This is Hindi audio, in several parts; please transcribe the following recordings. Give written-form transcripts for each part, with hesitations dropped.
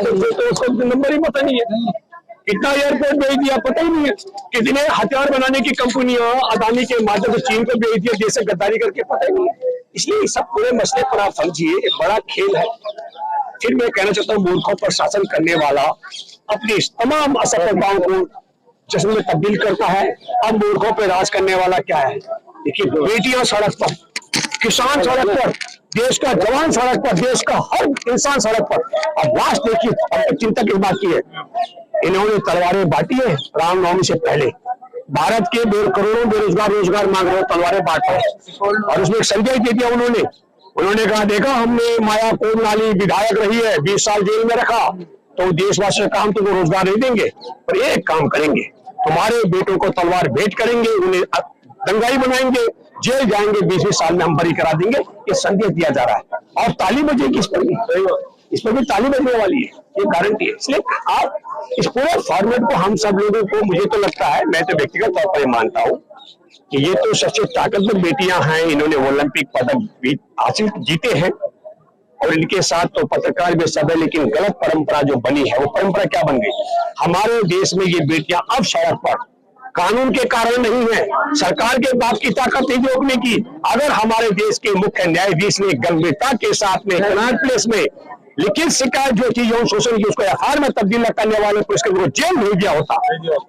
तो उसको नंबर ही पता नहीं है, कितना एयरपोर्ट भेज दिया पता ही नहीं है, कितने हथियार बनाने की कंपनियां अदानी के माध्यम से चीन को भेज दिया देश से गद्दारी करके, पता ही नहीं है। इसलिए सब पूरे मसले पर आप समझिए बड़ा खेल है। फिर मैं कहना चाहता हूँ मूर्खों पर शासन करने वाला अपनी तमाम असफलताओं को जश्न में तब्दील करता है। अब मूर्खों पर राज करने वाला क्या है? देखिए, बेटियां सड़क पर, किसान सड़क पर, देश का जवान सड़क पर, देश का हर इंसान सड़क पर। अब लास्ट देखिए, अब तक चिंता की बात की है, इन्होंने तलवारें बांटी है रामनवमी से पहले। भारत के करोड़ों बेरोजगार रोजगार मांग रहे, तलवारें बांट रहे, और उसमें एक संदेश दे दिया उन्होंने कहा देखा हमने माया कोम नाली विधायक रही है, 20 साल जेल में रखा, तो देशवासियों का हम तुमको रोजगार नहीं देंगे, पर एक काम करेंगे, तुम्हारे बेटों को तलवार भेंट करेंगे, उन्हें दंगाई बनाएंगे, जेल जाएंगे, 20 साल में हम बरी करा देंगे। ये संदेश दिया जा रहा है, और ताली बजेगी इस पर भी ताली बजने वाली है, ये गारंटी है। इसलिए आप इस पूरे फॉर्मेट को हम सब लोगों को, मुझे तो लगता है, मैं तो व्यक्तिगत तौर पर मानता हूँ कि ये तो सबसे ताकतवर बेटियां हैं, इन्होंने ओलंपिक पदक भी हासिल जीते हैं, और इनके साथ तो पत्रकार भी सब है, लेकिन गलत परंपरा जो बनी है, वो परंपरा क्या बन गई? हमारे देश में ये बेटियां अब सड़क पर कानून के कारण नहीं है, सरकार के बाप की ताकत नहीं रोकने की। अगर हमारे देश के मुख्य न्यायाधीश ने गंभीरता के साथ में कनॉट प्लेस में लिखित शिकायत जो थी यौन शोषण की, उसको एफआईआर में तब्दील करने वाले पुलिसकर्मी को जेल भेज दिया होता,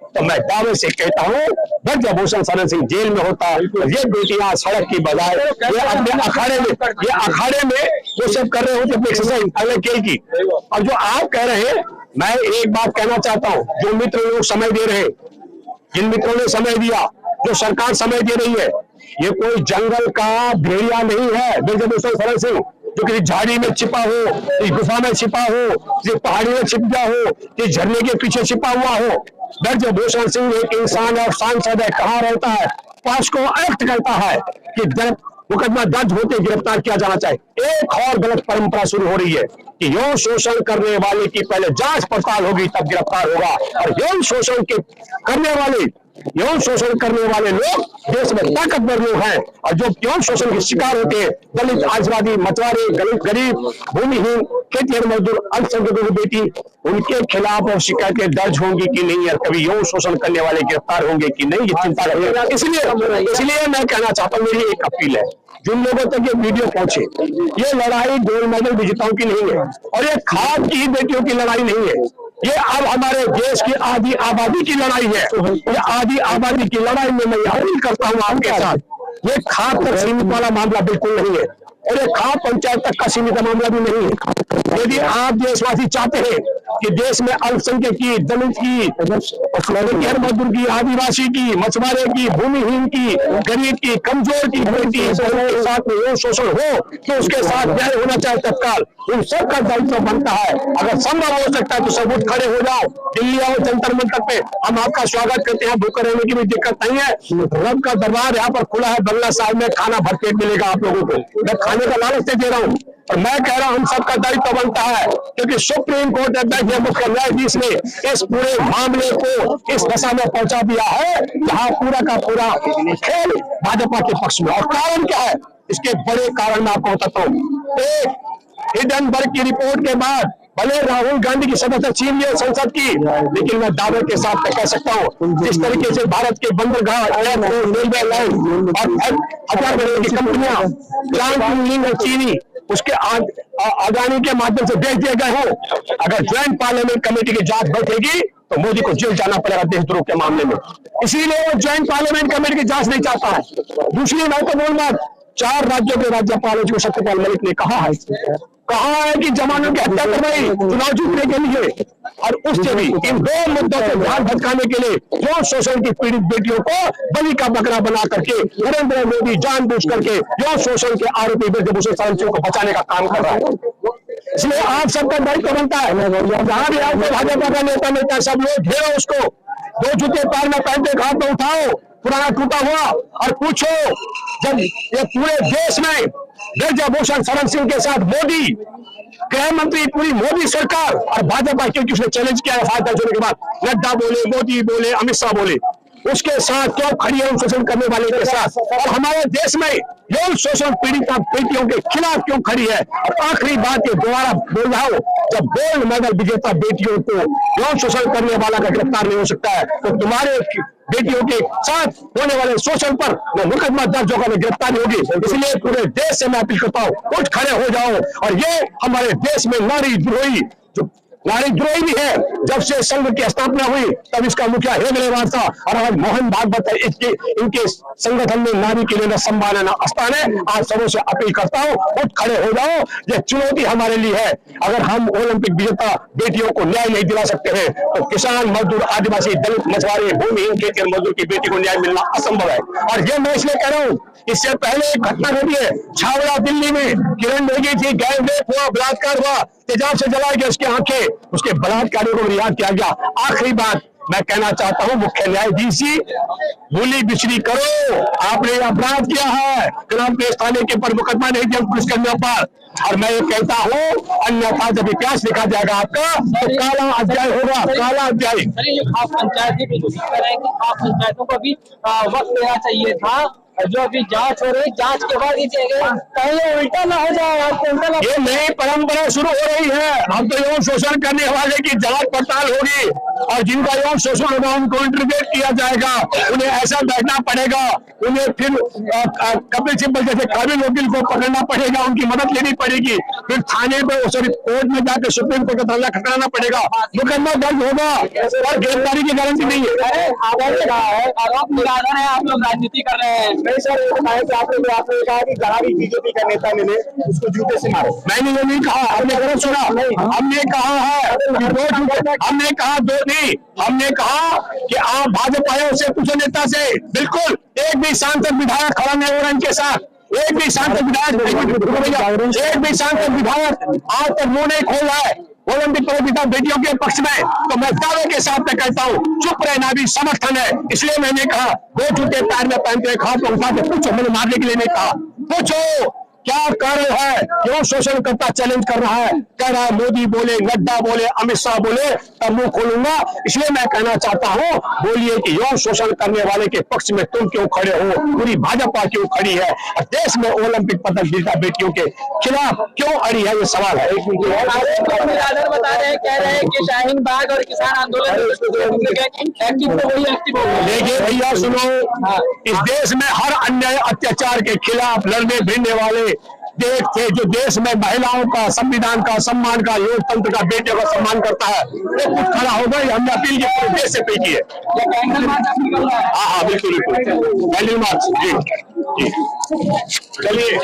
तो मैं दावे से कहता हूँ ब्रजभूषण शरण सिंह जेल में होता। ये बेटियां सड़क की बजाय ये अपने अखाड़े में वो सब कर रहे होते अपनी एक्सरसाइज अलग खेल की। और जो आप कह रहे हैं, मैं एक बात कहना चाहता हूँ, जो मित्र लोग समय दे रहे हैं, जिन मित्रों ने समय दिया, जो सरकार समय दे रही है, ये कोई जंगल का भेड़िया नहीं है ब्रजभूषण शरण सिंह, जो किसी झाड़ी में छिपा हो, किसी गुफा में छिपा हो, किसी पहाड़ी में छिप गया हो, किसी झरने के पीछे छिपा हुआ हो। ब्रजभूषण सिंह एक इंसान और सांसद है, कहाँ रहता है, पास को एक्ट करता है कि मुकदमा दर्ज होते गिरफ्तार किया जाना चाहिए। एक और गलत परंपरा शुरू हो रही है कि यौन शोषण करने वाले की पहले जांच पड़ताल होगी तब गिरफ्तार होगा, और यौन शोषण करने वाले लोग देश में ताकतवर लोग हैं, और जो यौन शोषण के शिकार होते हैं, दलित, आदिवासी, मछुआरे, गरीब, भूमिहीन, खेतिहर मजदूर, अल्पसंख्यकों की बेटी, उनके खिलाफ और शिकायतें दर्ज होंगी कि नहीं, और कभी यौन शोषण करने वाले गिरफ्तार होंगे कि नहीं, ये चिंता रहेगा। इसलिए मैं कहना चाहता हूँ, मेरी एक अपील है, जिन लोगों तक ये वीडियो पहुंचे, ये लड़ाई गोल्ड मेडल विजेताओं की नहीं है, और ये खाद की बेटियों की लड़ाई नहीं है, ये अब हमारे देश की आधी आबादी की लड़ाई है। ये आधी आबादी की लड़ाई में मैं अपील करता हूँ आपके साथ, ये खाद तक सीमित वाला मामला बिल्कुल नहीं है, और ये खाद पंचायत तक का सीमित मामला भी नहीं है। यदि आप देशवासी चाहते हैं कि देश में अल्पसंख्यक की, दलित की, खेतिहर मजदूर की, आदिवासी की, मछुआरे की, भूमिहीन की, गरीब की, कमजोर की बेटी के साथ में यौन शोषण हो, तो उसके साथ न्याय होना चाहिए तत्काल। उन सबका दायित्व बनता है। अगर संभव हो सकता है तो सब उठ खड़े हो जाओ, दिल्ली आओ जंतर मंतर पे, हम आपका स्वागत करते हैं। भूखे रहने की भी दिक्कत नहीं है, रब का दरबार यहाँ पर खुला है, बंगला साहब में खाना भरपेट मिलेगा आप लोगों को। मैं खाने का लालच दे रहा हूँ, और मैं कह रहा हूं हम सबका दायित्व बनता है, क्योंकि सुप्रीम कोर्ट अध्यक्ष मुख्य न्यायाधीश ने इस पूरे मामले को इस दशा में पहुंचा दिया है जहां पूरा का पूरा खेल भाजपा के पक्ष में। और कारण क्या है? इसके बड़े कारण मैं आपको बताता हूँ। एक, हिडनबर्ग की रिपोर्ट के बाद भले राहुल गांधी की सदस्य छीन लिया संसद की, लेकिन मैं दावे के साथ कह सकता हूँ, जिस तरीके से भारत के बंदरगाह, रेलवे लाइन और हथियार बनाने की कंपनियां और चीनी उसके अदानी के माध्यम से बेच दिए गए हो, अगर ज्वाइंट पार्लियामेंट कमेटी की जांच बैठेगी तो मोदी को जेल जाना पड़ेगा देशद्रोह के मामले में। इसीलिए वो ज्वाइंट पार्लियामेंट कमेटी की जांच नहीं चाहता है। दूसरी महत्वपूर्ण बात, 4 राज्यों के राज्यपालों को सत्यपाल मलिक ने कहा है कि जवानों की हत्या करवाई चुनाव जीतने के लिए, और उससे भी इन 2 मुद्दों को ध्यान भटकाने के लिए यौन शोषण की पीड़ित बेटियों को बलि का बकरा बना करके नरेंद्र मोदी जानबूझ करके यौन शोषण के आरोपी ब्रजभूषण शरण सिंह को बचाने का काम कर रहा है। इसलिए आप सबका दायित्व बनता है, जहां भी आपको भाजपा का नेता सब लोग घेरो उसको, 2 जूते पैर में पहनते हाथ में उठाओ पुराना टूटा हुआ, और पूछो जब ये पूरे देश में ब्रजभूषण शरण सिंह के साथ मोदी गृह मंत्री, पूरी मोदी सरकार और भाजपा, क्योंकि उसने चैलेंज किया है 5 दर्ज होने के बाद, नड्डा बोले, मोदी बोले, अमित शाह बोले, उसके साथ क्यों खड़ी है, उन शोषण करने वाले के साथ? और हमारे देश में यौन शोषण पीड़िता बेटियों के खिलाफ क्यों खड़ी है? और आखिरी बात ये दोबारा बोल रहा हूं, जब गोल्ड मेडल विजेता बेटियों को यौन शोषण करने वाला का गिरफ्तार नहीं हो सकता है, तो तुम्हारे बेटियों के साथ होने वाले शोषण पर मुकदमा दर्ज होगा, गिरफ्तारी होगी। इसलिए पूरे देश से मैं अपील करता हूं, उठ खड़े हो जाओ। और ये हमारे देश में नारी द्रोही भी है। जब से संघ की स्थापना हुई तब इसका मुखिया हेमरेवार था, और आज मोहन भागवत है। इनके संगठन में नारी के लिए सम्मान स्थान है। आज सबों से अपील करता हूं, उठ खड़े हो जाओ। ये चुनौती हमारे लिए है। अगर हम ओलंपिक विजेता बेटियों को न्याय नहीं दिला सकते हैं, तो किसान, मजदूर, आदिवासी, दलित, मछुआरे, भूमिहीन, खेती मजदूर की बेटी को न्याय मिलना असंभव है। और ये मैं इसलिए कह रहा हूं, इससे पहले एक घटना घटी है छावड़ा दिल्ली में, किरण बेदी थी, गैंग रेप हुआ, बलात्कार हुआ, तेजाब से जलाई गई उसकी आंखें, उसके बलात्कारियों को रिहा किया गया। आखिरी बात मैं कहना चाहता हूं, मुख्य न्यायाधीश जी, भूली बिछड़ी करो। आपने अपराध किया है, ग्राम प्रेस थाने के पर मुकदमा नहीं दिया पुलिसकर्मियों पर। और मैं ये कहता हूं, अन्यथा जब इतिहास लिखा जाएगा आपका, तो काला अध्याय होगा, काला अध्याय। आप पंचायती भी कोशिश कर रहे हैं कि आप पंचायतों को भी वक्त देना चाहिए था। जो अभी जांच हो रही, जांच के बाद कहीं उल्टा ना हो जाए, आपको उल्टा ना। ये नई परंपरा शुरू हो रही है। अब तो यौन शोषण करने वाले की जांच पड़ताल होगी, और जिनका यौन शोषण होगा उनको इंटरोगेट किया जाएगा। उन्हें ऐसा बैठना पड़ेगा, उन्हें फिर कपिल सिब्बल जैसे काबिल वकील को पकड़ना पड़ेगा, उनकी मदद लेनी पड़ेगी, फिर थाने में कोर्ट में जाकर सुप्रीम कोर्ट का धरना खटकाना पड़ेगा, मुकदमा दर्ज होगा, और गिरफ्तारी की गारंटी नहीं है। आरोप निराधार है, आप लोग राजनीति कर रहे हैं। नहीं सर, ये बताया कि आपने कहा कि जहाँ भी बीजेपी का नेता मिले उसको जूते से मारो। मैंने ये नहीं कहा, हमने गलत सुना। हमने कहा है हमने कहा दो नहीं, हमने कहा कि आप भाजपा आए उसे पूछो नेता से। बिल्कुल, एक भी सांसद विधायक खड़ा नहीं हो रहा इनके साथ, एक भी सांसद विधायक आज तक मुंह नहीं खोल रहा है ओलंपिक प्रतियोगिता बेटियों के पक्ष में। तो मैं दावे के साथ में कहता हूँ, चुप रहना भी समर्थन है। इसलिए मैंने कहा, दो जूते पैर में पहनते हाथ में उठा के पूछो, मैंने मारने के लिए नहीं कहा, पूछो क्या कारण है, क्यों शोषण करता चैलेंज कर रहा है, कह रहा है मोदी बोले, नड्डा बोले, अमित शाह बोले तब मुंह खोलूंगा। इसलिए मैं कहना चाहता हूं, बोलिए कि यौन शोषण करने वाले के पक्ष में तुम क्यों खड़े हो, पूरी भाजपा क्यों खड़ी है, और देश में ओलंपिक पदक विजेता बेटियों के खिलाफ क्यों अड़ी है, ये सवाल है। बता रहे हैं, कह रहे हैं कि शाहीन बाग और किसान आंदोलन देखिए भैया सुनो, इस देश में हर अन्याय अत्याचार के खिलाफ लड़ने भिड़ने वाले देश थे, जो देश में महिलाओं का, संविधान का सम्मान का, लोकतंत्र का, बेटियों का सम्मान करता है, वो कुछ खड़ा होगा। हमने अपील की, पूरे देश से अपील की है। हाँ बिल्कुल बिल्कुल, कैंडल मार्च जी, चलिए।